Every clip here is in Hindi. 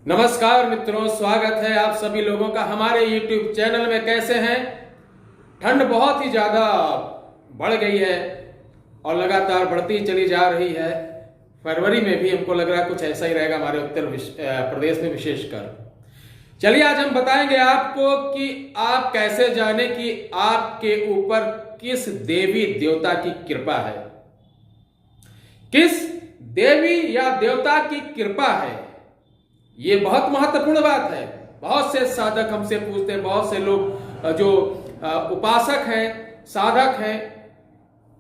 नमस्कार मित्रों, स्वागत है आप सभी लोगों का हमारे YouTube चैनल में। कैसे हैं? ठंड बहुत ही ज़्यादा बढ़ गई है और लगातार बढ़ती चली जा रही है। फरवरी में भी हमको लग रहा है कुछ ऐसा ही रहेगा हमारे उत्तर प्रदेश में विशेषकर। चलिए आज हम बताएंगे आपको कि आप कैसे जाने कि आपके ऊपर किस देवी देवता की कृपा है, किस देवी या देवता की कृपा है। ये बहुत महत्वपूर्ण बात है। बहुत से साधक हमसे पूछते हैं, बहुत से लोग जो उपासक हैं, साधक हैं,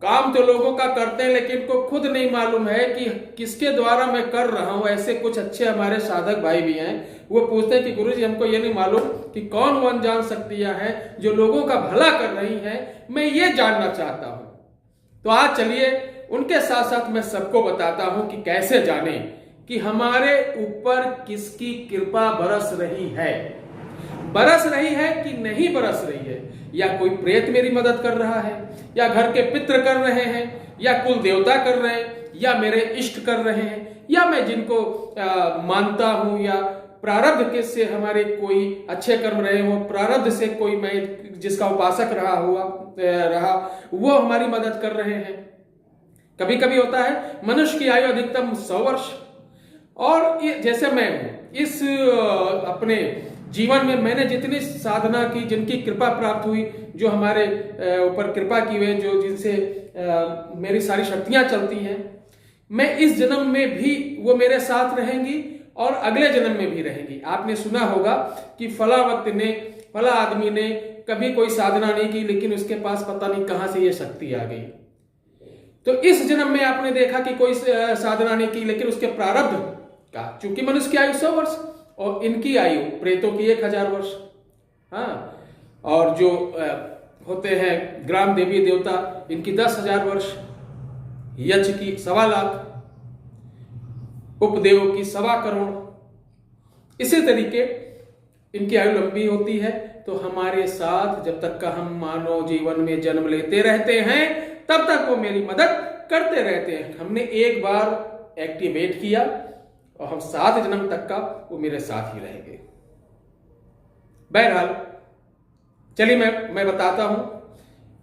काम तो लोगों का करते हैं लेकिन को खुद नहीं मालूम है कि किसके द्वारा मैं कर रहा हूं। ऐसे कुछ अच्छे हमारे साधक भाई भी हैं, वो पूछते हैं कि गुरुजी हमको ये नहीं मालूम कि कौन वो अनजान शक्तियां हैं जो लोगों का भला कर रही हैं, मैं ये जानना चाहता हूं। तो आज चलिए उनके साथ साथ मैं सबको बताता हूं कि कैसे जाने कि हमारे ऊपर किसकी कृपा बरस रही है कि नहीं बरस रही है। या कोई प्रेत मेरी मदद कर रहा है, या घर के पितृ कर रहे हैं, या कुल देवता कर रहे हैं, या मेरे इष्ट कर रहे हैं, या मैं जिनको मानता हूं, या प्रारब्ध के से हमारे कोई अच्छे कर्म रहे हो, प्रारब्ध से कोई मैं जिसका उपासक रहा वो हमारी मदद कर रहे हैं। कभी कभी होता है मनुष्य की आयु अधिकतम 100 वर्ष, और जैसे मैं इस अपने जीवन में मैंने जितनी साधना की, जिनकी कृपा प्राप्त हुई, जो हमारे ऊपर कृपा की हुई, जो जिनसे मेरी सारी शक्तियां चलती हैं, मैं इस जन्म में भी वो मेरे साथ रहेंगी और अगले जन्म में भी रहेंगी। आपने सुना होगा कि फला वक्त ने, फला आदमी ने कभी कोई साधना नहीं की लेकिन उसके पास पता नहीं कहां से ये शक्ति आ गई। तो इस जन्म में आपने देखा कि कोई साधना नहीं की लेकिन उसके प्रारब्ध का, चूंकि मनुष्य की आयु 100 वर्ष और इनकी आयु प्रेतों की 1000 वर्ष, हाँ, और जो होते हैं ग्राम देवी देवता, इनकी 10,000 वर्ष, यक्ष की 1.25 लाख, उपदेवों की 1.25 करोड़। इसी तरीके इनकी आयु लंबी होती है। तो हमारे साथ जब तक का हम मानव जीवन में जन्म लेते रहते हैं तब तक वो मेरी मदद करते रहते हैं। हमने एक बार एक्टिवेट किया और हम 7 जन्म तक का वो मेरे साथ ही रहेंगे। बहरहाल चलिए मैं बताता हूं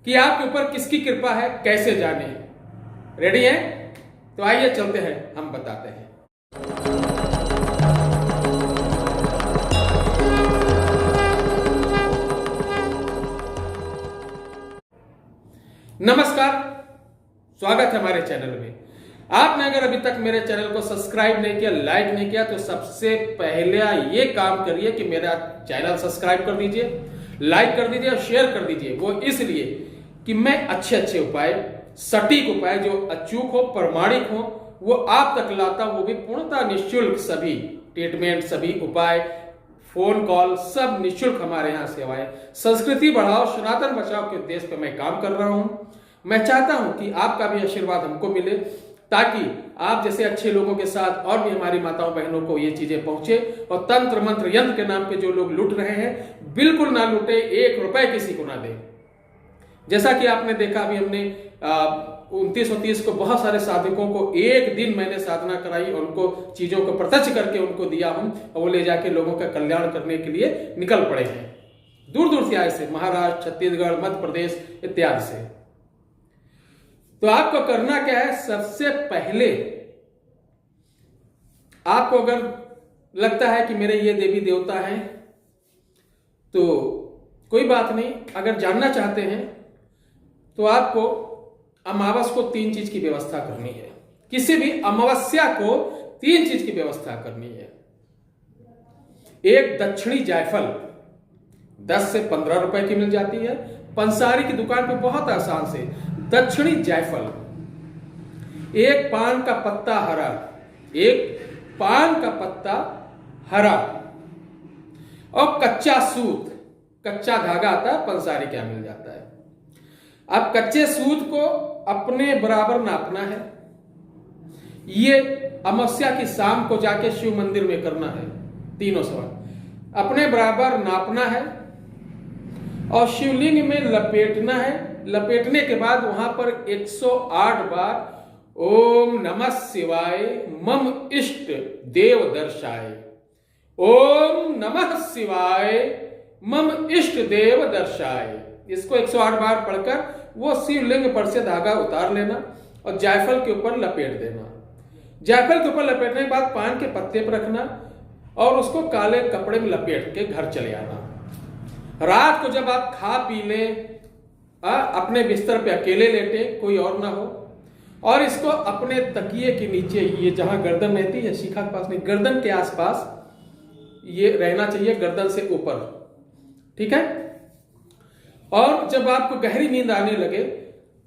कि आपके ऊपर किसकी कृपा है, कैसे जाने। रेडी हैं? तो आइए चलते हैं, हम बताते हैं। नमस्कार, स्वागत है हमारे चैनल में। आपने अगर अभी तक मेरे चैनल को सब्सक्राइब नहीं किया, लाइक नहीं किया, तो सबसे पहले ये काम करिए कि मेरा चैनल सब्सक्राइब कर दीजिए, लाइक कर दीजिए और शेयर कर दीजिए। वो इसलिए कि मैं अच्छे उपाय, सटीक उपाय जो अचूक हो, प्रमाणिक हो, वो आप तक लाता हूं, वो भी पूर्णतः निःशुल्क। सभी ट्रीटमेंट, सभी उपाय, फोन कॉल, सब निःशुल्क हमारे यहाँ सेवाएं। संस्कृति बढ़ाओ, सनातन बचाओ के उद्देश्य पे मैं काम कर रहा हूं। मैं चाहता हूं कि आपका भी आशीर्वाद हमको मिले, ताकि आप जैसे अच्छे लोगों के साथ और भी हमारी माताओं बहनों को ये चीजें पहुंचे। और तंत्र मंत्र यंत्र के नाम पे जो लोग लूट रहे हैं, बिल्कुल ना लूटे, 1 रुपए किसी को ना दे। जैसा कि आपने देखा, अभी हमने 2930 को बहुत सारे साधकों को एक दिन मैंने साधना कराई और उनको चीजों को प्रत्यक्ष करके उनको दिया हूं, और वो ले जाके लोगों का कल्याण करने के लिए निकल पड़े हैं। दूर दूर से आए से, महाराष्ट्र, छत्तीसगढ़, मध्य प्रदेश इत्यादि से। तो आपको करना क्या है? सबसे पहले आपको अगर लगता है कि मेरे ये देवी देवता हैं, तो कोई बात नहीं। अगर जानना चाहते हैं तो आपको अमावस को 3 चीज की व्यवस्था करनी है। किसी भी अमावस्या को 3 चीज की व्यवस्था करनी है। एक दक्षिणी जायफल 10 से 15 रुपए की मिल जाती है पंसारी की दुकान पे, बहुत आसान से। दक्षिणी जायफल, एक पान का पत्ता हरा, एक पान का पत्ता हरा, और कच्चा सूत, कच्चा धागा आता है पंसारी क्या मिल जाता है। अब कच्चे सूत को अपने बराबर नापना है। ये अमावस्या की शाम को जाके शिव मंदिर में करना है। तीनों सवाल अपने बराबर नापना है और शिवलिंग में लपेटना है। लपेटने के बाद वहां पर 108 बार ओम नमः शिवाय मम इष्ट देव दर्शाय, ओम नमः शिवाय मम इष्ट देव दर्शाय। इसको 108 बार पढ़कर वो शिवलिंग पर से धागा उतार लेना और जायफल के ऊपर लपेट देना। जायफल के ऊपर लपेटने के बाद पान के पत्ते पर रखना और उसको काले कपड़े में लपेट के घर चले आना। रात को जब आप खा पी लें, अपने बिस्तर पे अकेले लेटे, कोई और ना हो, और इसको अपने तकिए के नीचे, ये जहां गर्दन रहती है शिखा के पास नहीं, गर्दन के आसपास ये रहना चाहिए, गर्दन से ऊपर, ठीक है। और जब आपको गहरी नींद आने लगे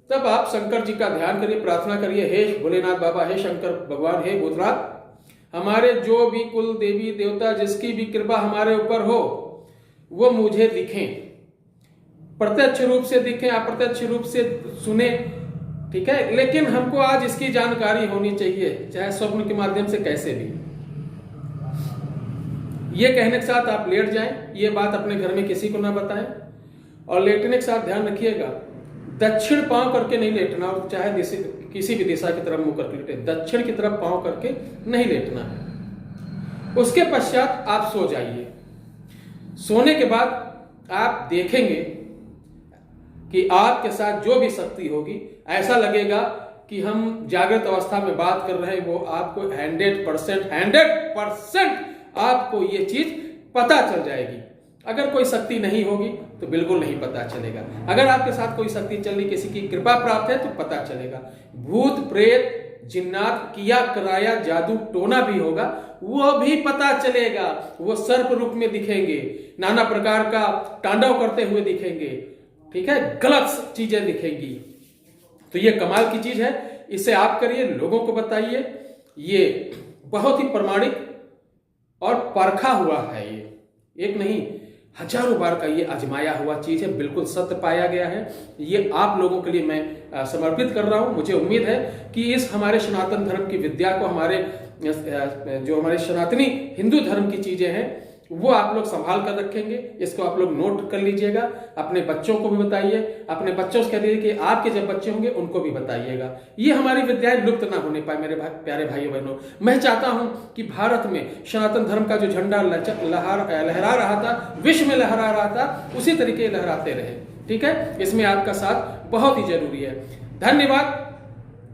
तब आप शंकर जी का ध्यान करिए, प्रार्थना करिए, हे भोलेनाथ बाबा, हे शंकर भगवान, हे भूतनाथ, हमारे जो भी कुल देवी देवता जिसकी भी कृपा हमारे ऊपर हो वो मुझे दिखें, प्रत्यक्ष रूप से दिखें, अप्रत्यक्ष रूप से सुने, ठीक है। लेकिन हमको आज इसकी जानकारी होनी चाहिए, चाहे स्वप्न के माध्यम से, कैसे भी। ये कहने के साथ आप लेट जाएं, ये बात अपने घर में किसी को ना बताएं, और लेटने के साथ ध्यान रखिएगा दक्षिण पांव करके नहीं लेटना, और चाहे किसी भी दिशा की तरफ मुंह करके लेटे, दक्षिण की तरफ पांव करके नहीं लेटना है। उसके पश्चात आप सो जाइए। सोने के बाद आप देखेंगे कि आपके साथ जो भी शक्ति होगी, ऐसा लगेगा कि हम जागृत अवस्था में बात कर रहे हैं, वो आपको 100% आपको ये चीज पता चल जाएगी। अगर कोई शक्ति नहीं होगी तो बिल्कुल नहीं पता चलेगा। अगर आपके साथ कोई शक्ति चल रही, किसी की कृपा प्राप्त है तो पता चलेगा। भूत प्रेत जिन्नात किया कराया जादू टोना भी होगा, वो भी पता चलेगा। वो सर्प रूप में दिखेंगे, नाना प्रकार का तांडव करते हुए दिखेंगे, ठीक है, गलत चीजें दिखेंगी। तो ये कमाल की चीज है, इसे आप करिए, लोगों को बताइए। ये बहुत ही प्रमाणिक और परखा हुआ है, ये एक नहीं हजारों बार का ये आजमाया हुआ चीज है, बिल्कुल सत्य पाया गया है। ये आप लोगों के लिए मैं समर्पित कर रहा हूं। मुझे उम्मीद है कि इस हमारे सनातन धर्म की विद्या को, हमारे जो हमारे सनातनी हिंदू धर्म की चीजें हैं वो आप लोग संभाल कर रखेंगे। इसको आप लोग नोट कर लीजिएगा, अपने बच्चों को भी बताइए, अपने बच्चों से कह दीजिए कि आपके जब बच्चे होंगे उनको भी बताइएगा। ये हमारी विद्याएं लुप्त ना होने पाए मेरे प्यारे भाइयों बहनों। मैं चाहता हूं कि भारत में सनातन धर्म का जो झंडा लहरा रहा था, विश्व में लहरा रहा था, उसी तरीके लहराते रहे, ठीक है। इसमें आपका साथ बहुत ही जरूरी है। धन्यवाद,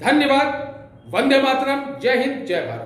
धन्यवाद। वंदे मातरम। जय हिंद, जय भारत।